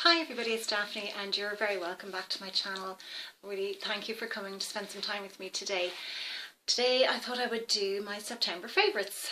Hi everybody, it's Daphne and you're very welcome back to my channel. Really thank you for coming to spend some time with me today. Today I thought I would do my September favourites.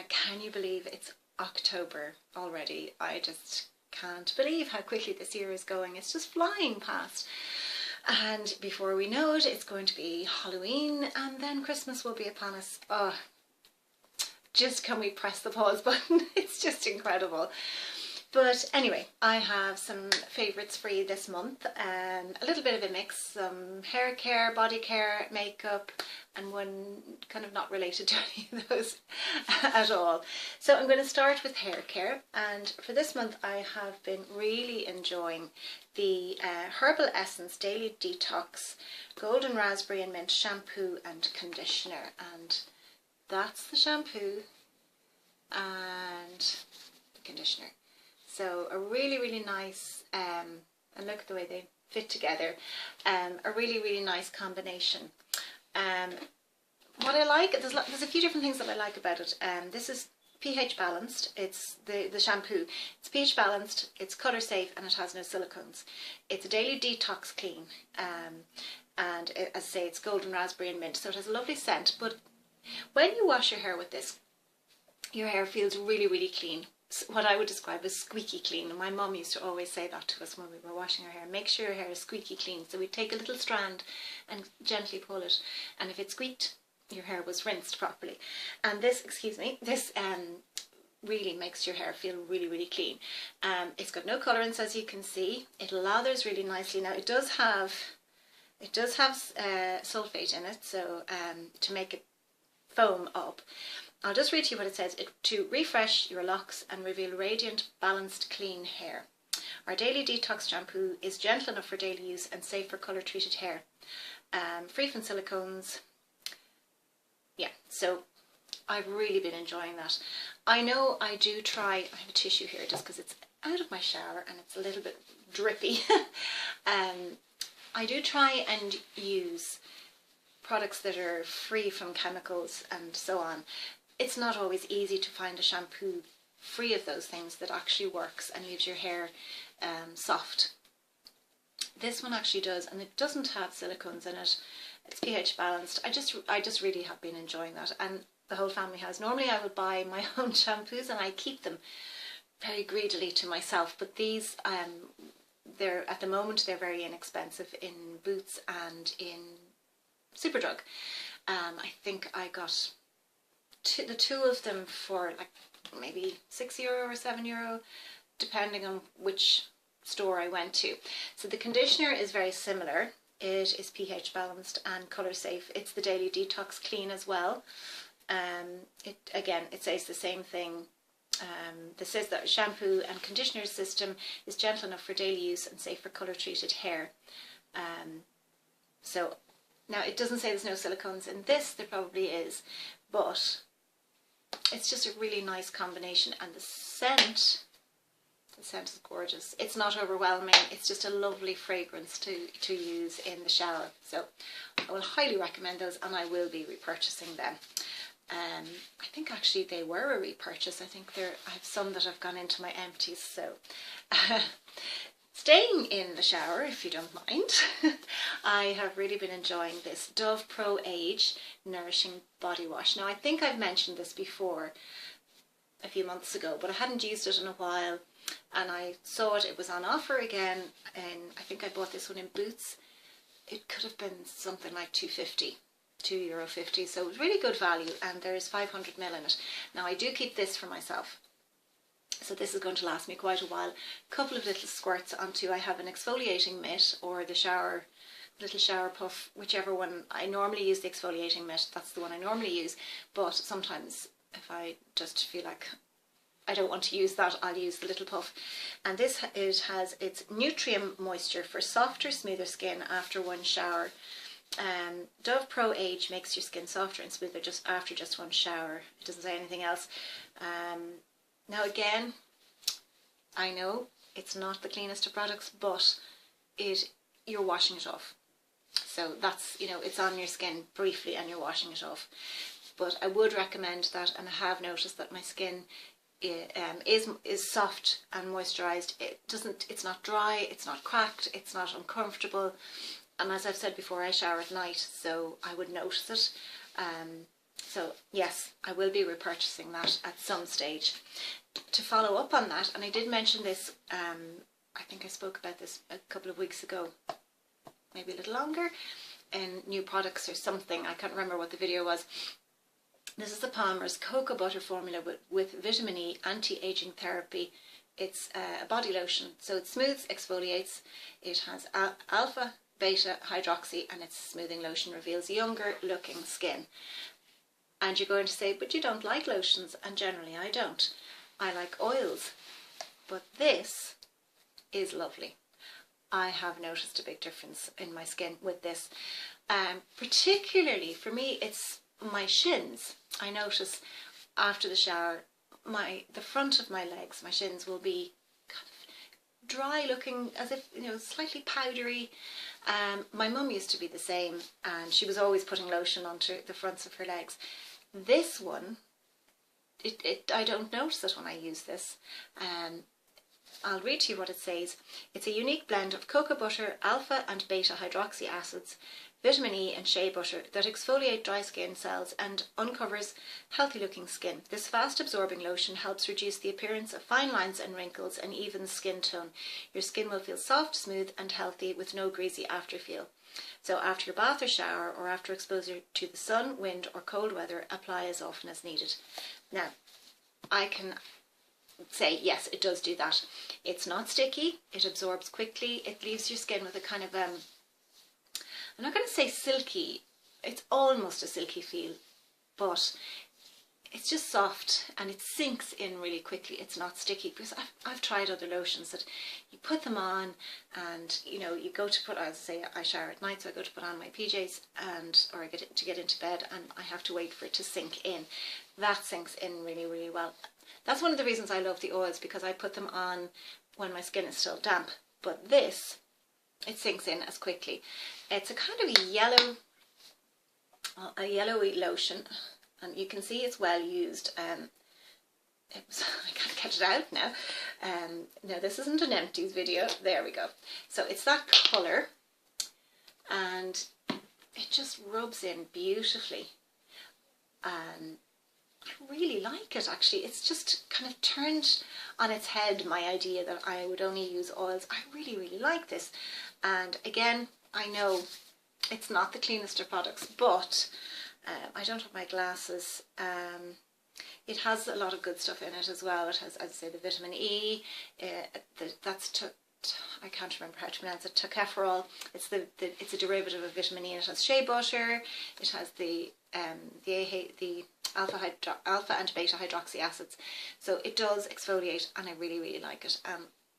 Can you believe it's October already? I just can't believe how quickly this year is going. It's just flying past. And before we know it, it's going to be Halloween and then Christmas will be upon us. Oh, just can we press the pause button? It's just incredible. But anyway, I have some favourites for you this month. A little bit of a mix, some hair care, body care, makeup, and one kind of not related to any of those at all. So I'm going to start with hair care, and for this month I have been really enjoying the Herbal Essence Daily Detox Golden Raspberry and Mint Shampoo and Conditioner. And that's the shampoo and the conditioner. So a really nice, and look at the way they fit together, a really nice combination. What I like, there's a few different things that I like about it. This is pH balanced, it's the shampoo. It's pH balanced, it's colour safe, and it has no silicones. It's a daily detox clean, and as I say, it's golden raspberry and mint, so it has a lovely scent. But when you wash your hair with this, your hair feels really clean. What I would describe as squeaky clean. And my mum used to always say that to us when we were washing our hair. Make sure your hair is squeaky clean. So we'd take a little strand and gently pull it. And if it squeaked, your hair was rinsed properly. And this, this really makes your hair feel really clean. It's got no colourants, as you can see. It lathers really nicely. Now it does have sulfate in it, so to make it foam up. I'll just read to you what it says. To refresh your locks and reveal radiant, balanced, clean hair. Our daily detox shampoo is gentle enough for daily use and safe for colour treated hair. Free from silicones. Yeah, so I've really been enjoying that. I know I do try, I have a tissue here just because it's out of my shower and it's a little bit drippy. I do try and use products that are free from chemicals and so on. It's not always easy to find a shampoo free of those things that actually works and leaves your hair soft. This one actually does, and it doesn't have silicones in it. It's pH balanced. I just really have been enjoying that, and the whole family has. Normally I would buy my own shampoos and I keep them very greedily to myself, but these they're at the moment they're very inexpensive in Boots and in Superdrug. I think I got the two of them for like maybe €6 or €7, depending on which store I went to. So the conditioner is very similar. It is pH balanced and colour safe. It's the daily detox clean as well. It says the same thing. This says that shampoo and conditioner system is gentle enough for daily use and safe for colour treated hair. So now it doesn't say there's no silicones in this. There probably is, but it's just a really nice combination, and the scent is gorgeous. It's not overwhelming. It's just a lovely fragrance to use in the shower. So I will highly recommend those, and I will be repurchasing them. I think actually they were a repurchase. I think I have some that have gone into my empties. So staying in the shower, if you don't mind, I have really been enjoying this Dove Pro Age Nourishing Body Wash. Now I think I've mentioned this before a few months ago, but I hadn't used it in a while, and I saw it was on offer again, and I think I bought this one in Boots. It could have been something like €2.50, so it was really good value, and there's 500ml in it. Now I do keep this for myself, so this is going to last me quite a while. A couple of little squirts onto, I have an exfoliating mitt or the little shower puff, whichever one. I normally use the exfoliating mitt, that's the one I normally use, but sometimes if I just feel like I don't want to use that, I'll use the little puff. And this, it has its Nutrient Moisture for softer, smoother skin after one shower. Dove Pro Age makes your skin softer and smoother just after just one shower. It doesn't say anything else. Now again, I know it's not the cleanest of products, but you're washing it off. So that's, it's on your skin briefly and you're washing it off. But I would recommend that, and I have noticed that my skin is soft and moisturized. It's not dry, it's not cracked, it's not uncomfortable. And as I've said before, I shower at night, so I would notice it. So yes, I will be repurchasing that at some stage. To follow up on that, and I did mention this, I think I spoke about this a couple of weeks ago, maybe a little longer, in new products or something. I can't remember what the video was. This is the Palmer's Cocoa Butter Formula with vitamin E anti-aging therapy. It's a body lotion, so it smooths, exfoliates. It has alpha, beta, hydroxy, and its smoothing lotion reveals younger looking skin. And you're going to say, but you don't like lotions, and generally I don't. I like oils, but this is lovely. I have noticed a big difference in my skin with this. Particularly for me, it's my shins. I notice after the shower, the front of my legs, my shins will be kind of dry looking, as if, you know, slightly powdery. My mum used to be the same, and she was always putting lotion onto the fronts of her legs. This one, I don't notice it when I use this. I'll read to you what it says. It's a unique blend of cocoa butter, alpha and beta hydroxy acids, vitamin E and shea butter that exfoliate dry skin cells and uncovers healthy looking skin. This fast absorbing lotion helps reduce the appearance of fine lines and wrinkles and evens skin tone. Your skin will feel soft, smooth and healthy with no greasy afterfeel. So after your bath or shower, or after exposure to the sun, wind or cold weather, apply as often as needed. Now, I can say yes, it does do that. It's not sticky, it absorbs quickly, it leaves your skin with a kind of I'm not going to say silky, it's almost a silky feel, but it's just soft and it sinks in really quickly. It's not sticky, because I've tried other lotions that you put them on and, you know, you go to put, as I say, I shower at night, so I go to put on my PJs or I get into bed, and I have to wait for it to sink in. That sinks in really, really well. That's one of the reasons I love the oils, because I put them on when my skin is still damp. But this, it sinks in as quickly. It's a kind of a yellowy lotion, and you can see it's well used. I can't get it out now. No, this isn't an empties video. There we go. So it's that colour, and it just rubs in beautifully. I really like it, actually. It's just kind of turned on its head my idea that I would only use oils. I really, really like this. And again, I know it's not the cleanest of products, but I don't have my glasses. It has a lot of good stuff in it as well. It has, as I say, the vitamin E. I can't remember how to pronounce it. Tocopherol. It's a derivative of vitamin E. And it has shea butter. It has the alpha and beta hydroxy acids. So it does exfoliate, and I really, really like it.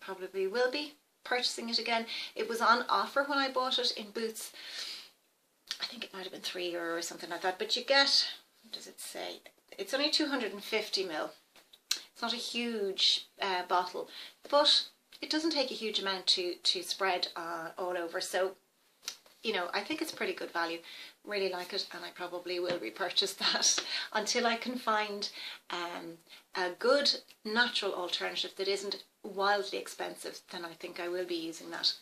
Probably will be purchasing it again. It was on offer when I bought it in Boots. I think it might have been €3 or something like that. But you get, what does it say? It's only 250ml. It's not a huge bottle, but it doesn't take a huge amount to spread all over. So, you know, I think it's pretty good value. Really like it, and I probably will repurchase that until I can find a good natural alternative that isn't wildly expensive. Then I think I will be using that.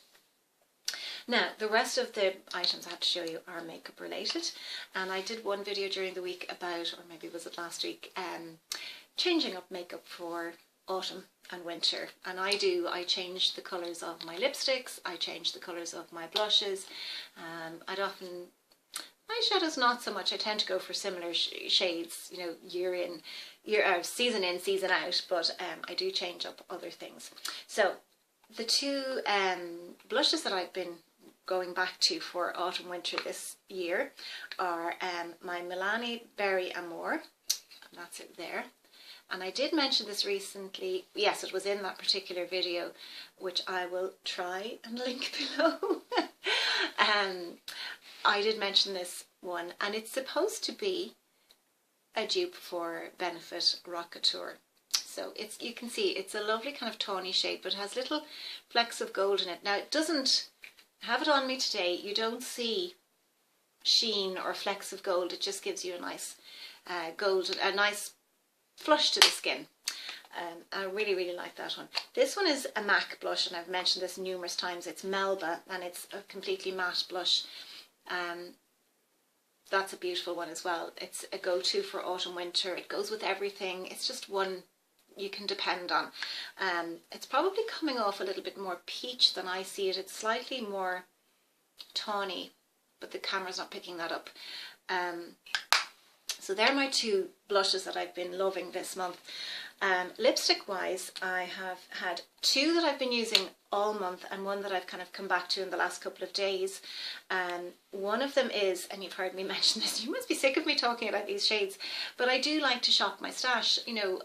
Now, the rest of the items I have to show you are makeup related, and I did one video during the week about, or maybe was it last week, changing up makeup for autumn and winter. And I change the colours of my lipsticks, I change the colours of my blushes. Eyeshadows not so much. I tend to go for similar shades, you know, season in, season out, but I do change up other things. So the two blushes that I've been going back to for autumn winter this year are my Milani Berry Amore, and that's it there. And I did mention this recently. Yes, it was in that particular video, which I will try and link below. I did mention this one, and it's supposed to be a dupe for Benefit Rockateur. So you can see it's a lovely kind of tawny shade, but it has little flecks of gold in it. Now, it doesn't have it on me today. You don't see sheen or flecks of gold. It just gives you a nice a nice flush to the skin. I really, really like that one. This one is a MAC blush, and I've mentioned this numerous times. It's Melba, and it's a completely matte blush. That's a beautiful one as well. It's a go-to for autumn, winter. It goes with everything. It's just one you can depend on. It's probably coming off a little bit more peach than I see it. It's slightly more tawny, but the camera's not picking that up. So they're my two blushes that I've been loving this month. Lipstick wise, I have had two that I've been using all month and one that I've kind of come back to in the last couple of days. One of them is, and you've heard me mention this, you must be sick of me talking about these shades, but I do like to shop my stash. You know,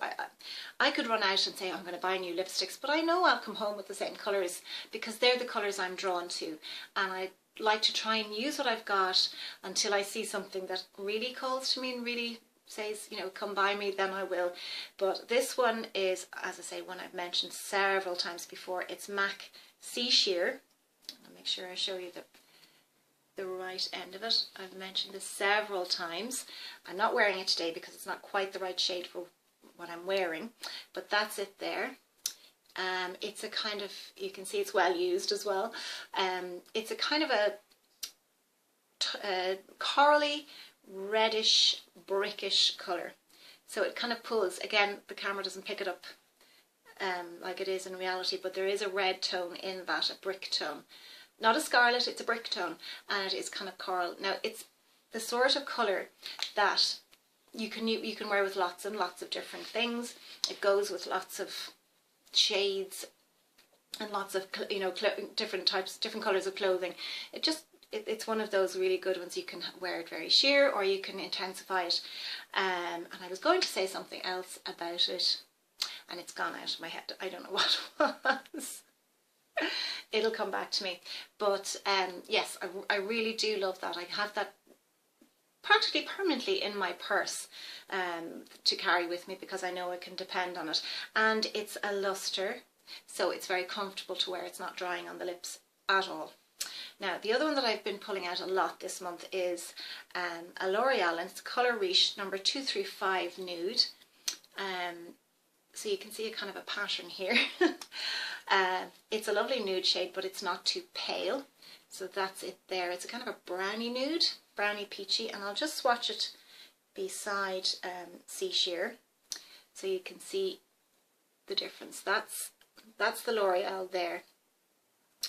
I could run out and say, I'm going to buy new lipsticks, but I know I'll come home with the same colours because they're the colours I'm drawn to, and I like to try and use what I've got until I see something that really calls to me and really says, you know, come buy me, then I will. But this one is, as I say, one I've mentioned several times before. It's MAC Sea Sheer. I'll make sure I show you the right end of it. I've mentioned this several times. I'm not wearing it today because it's not quite the right shade for what I'm wearing, but that's it there. It's a kind of, you can see it's well used as well. It's a kind of a corally, reddish, brickish colour. So it kind of pulls, again, the camera doesn't pick it up like it is in reality, but there is a red tone in that, a brick tone. Not a scarlet, it's a brick tone, and it is kind of coral. Now, it's the sort of colour that you can wear with lots and lots of different things. It goes with lots of shades and lots of, you know, different colours of clothing. It's one of those really good ones. You can wear it very sheer or you can intensify it. And I was going to say something else about it and it's gone out of my head. I don't know what it was. It'll come back to me. But yes, I really do love that. I have that practically permanently in my purse to carry with me because I know I can depend on it. And it's a luster, so it's very comfortable to wear. It's not drying on the lips at all. Now, the other one that I've been pulling out a lot this month is a L'Oreal, and it's Colour Riche number 235 Nude. So you can see a kind of a pattern here. It's a lovely nude shade, but it's not too pale. So that's it there. It's a kind of a brownie nude, brownie peachy, and I'll just swatch it beside Sea Sheer so you can see the difference. That's the L'Oreal there.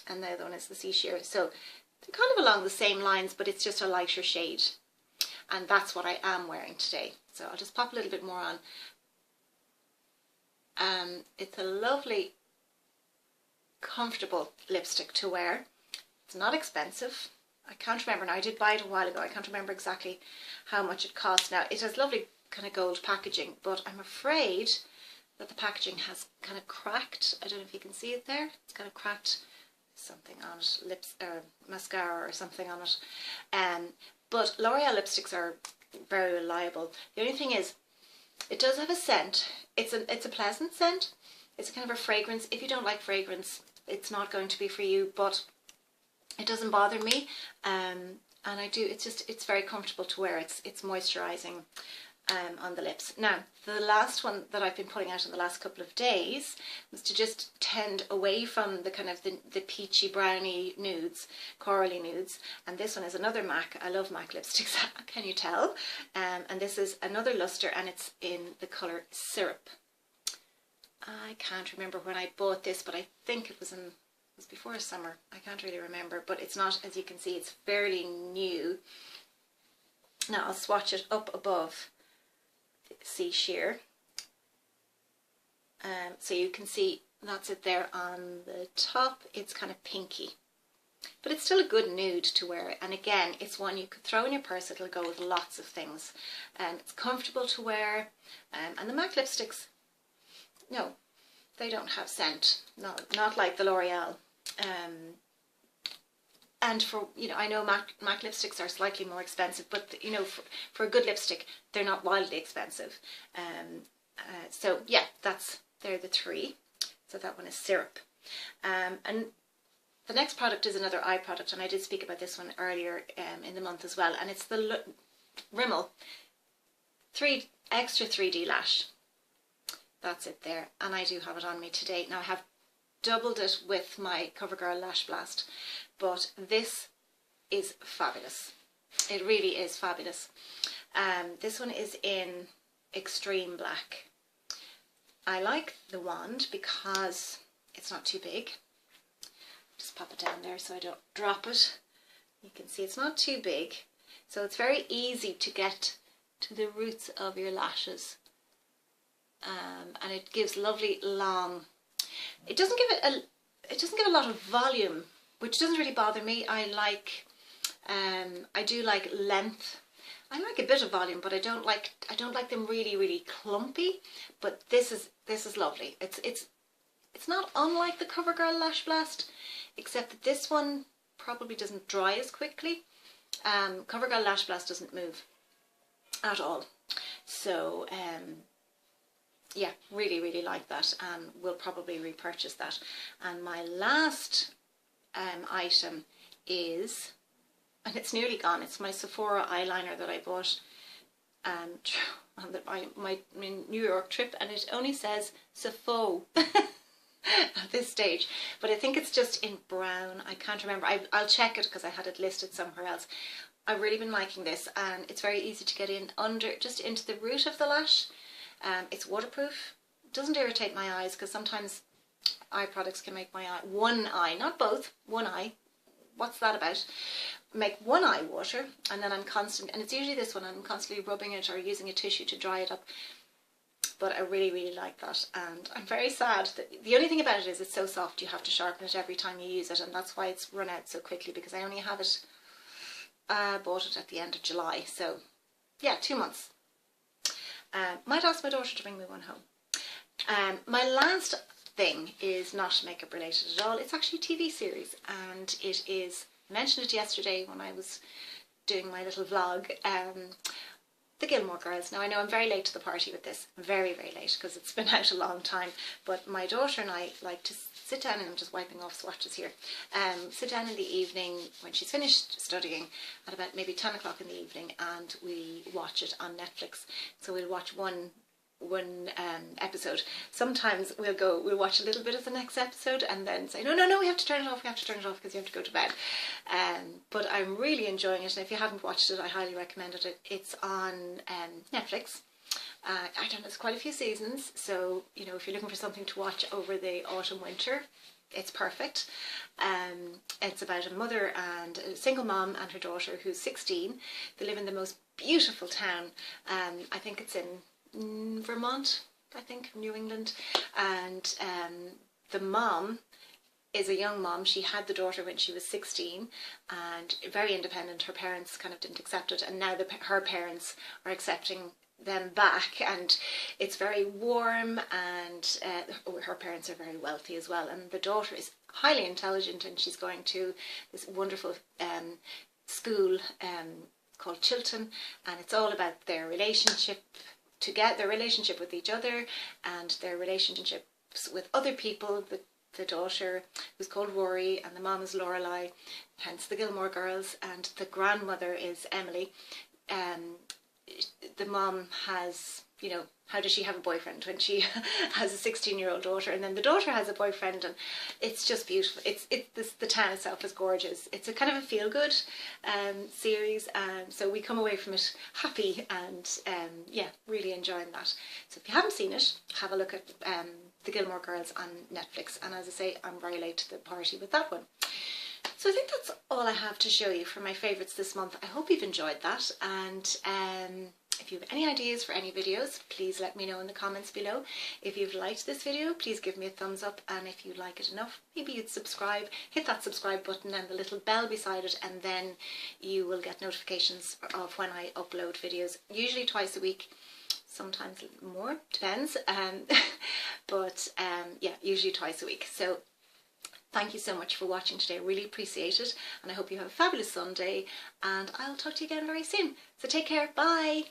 And the other one is the Sea Sheer. So they're kind of along the same lines, but it's just a lighter shade. And that's what I am wearing today. So I'll just pop a little bit more on. It's a lovely, comfortable lipstick to wear. It's not expensive. I can't remember now. I did buy it a while ago. I can't remember exactly how much it costs now. It has lovely kind of gold packaging, but I'm afraid that the packaging has kind of cracked. I don't know if you can see it there. It's kind of cracked. Something on it, lips or mascara or something on it. But L'Oreal lipsticks are very reliable. The only thing is, it does have a scent. It's a pleasant scent. It's a kind of a fragrance. If you don't like fragrance, it's not going to be for you. But it doesn't bother me, and I do. It's very comfortable to wear. It's moisturising on the lips. Now, the last one that I've been pulling out in the last couple of days was to just tend away from the kind of the peachy browny nudes, corally nudes, and this one is another MAC. I love MAC lipsticks, can you tell? And this is another luster, and it's in the colour Syrup. I can't remember when I bought this, but I think it was before summer. I can't really remember, but it's not, as you can see, it's fairly new. Now I'll swatch it up above Sea Sheer, so you can see that's it there on the top. It's kind of pinky, but it's still a good nude to wear, and again, it's one you could throw in your purse. It'll go with lots of things, and it's comfortable to wear. And the MAC lipsticks, no, they don't have scent, no, not like the L'Oreal. And for, you know, I know MAC lipsticks are slightly more expensive, but, you know, for a good lipstick, they're not wildly expensive. So, yeah, they're the three. So that one is Syrup. And the next product is another eye product, and I did speak about this one earlier in the month as well, and it's the Rimmel extra 3D Lash. That's it there. And I do have it on me today. Now I have doubled it with my CoverGirl Lash Blast, but this is fabulous. It really is fabulous. This one is in extreme black. I like the wand because it's not too big. Just pop it down there so I don't drop it. You can see it's not too big, so it's very easy to get to the roots of your lashes, and it gives lovely long. It doesn't give a lot of volume, which doesn't really bother me. I do like length. I like a bit of volume, but I don't like them really clumpy. But this is lovely. It's not unlike the CoverGirl Lash Blast, except that this one probably doesn't dry as quickly. CoverGirl Lash Blast doesn't move at all. So yeah, really like that, and will probably repurchase that. And my last item is, and it's nearly gone, it's my Sephora eyeliner that I bought on my New York trip, and it only says Sephora at this stage, but I think it's just in brown. I can't remember. I'll check it because I had it listed somewhere else. I've really been liking this, and it's very easy to get in under, just into the root of the lash. It's waterproof. It doesn't irritate my eyes, because sometimes eye products can make my eye, one eye, not both, one eye. What's that about? Make one eye water, and then and it's usually this one, I'm constantly rubbing it or using a tissue to dry it up. But I really like that, and I'm very sad that the only thing about it is it's so soft you have to sharpen it every time you use it, and that's why it's run out so quickly, because I only have it, bought it at the end of July, so yeah, 2 months. Might ask my daughter to bring me one home. My last thing is not makeup related at all. It's actually a TV series, and it is, I mentioned it yesterday when I was doing my little vlog, the Gilmore Girls. Now I know I'm very late to the party with this, very late, because it's been out a long time, but my daughter and I like to sit down, and I'm just wiping off swatches here, sit down in the evening when she's finished studying at about maybe 10 o'clock in the evening, and we watch it on Netflix. So we'll watch one episode. Sometimes we'll watch a little bit of the next episode and then say, no, we have to turn it off because you have to go to bed. But I'm really enjoying it, and if you haven't watched it, I highly recommend it. It's on Netflix. I don't know, it's quite a few seasons, so you know, if you're looking for something to watch over the autumn winter, it's perfect. It's about a mother and a single mom and her daughter who's 16. They live in the most beautiful town. I think it's in Vermont, I think, New England, and the mom is a young mom. She had the daughter when she was 16, and very independent. Her parents kind of didn't accept it, and now her parents are accepting them back, and it's very warm, and her parents are very wealthy as well, and the daughter is highly intelligent, and she's going to this wonderful school called Chilton, and it's all about their relationship their relationship with each other and their relationships with other people. The daughter, who's called Rory, and the mom is Lorelei, hence the Gilmore Girls, and the grandmother is Emily. The mom has, you know, how does she have a boyfriend when she has a 16-year-old daughter, and then the daughter has a boyfriend, and it's just beautiful. The town itself is gorgeous. It's a kind of a feel-good series, so we come away from it happy, and yeah, really enjoying that. So if you haven't seen it, have a look at the Gilmore Girls on Netflix, and as I say, I'm very late to the party with that one. So I think that's all I have to show you for my favourites this month. I hope you've enjoyed that, and if you have any ideas for any videos, please let me know in the comments below. If you've liked this video, please give me a thumbs up, and if you like it enough, maybe you'd subscribe. Hit that subscribe button and the little bell beside it, and then you will get notifications of when I upload videos, usually twice a week, sometimes more, depends, but yeah, usually twice a week. So thank you so much for watching today. I really appreciate it, and I hope you have a fabulous Sunday, and I'll talk to you again very soon. So take care. Bye.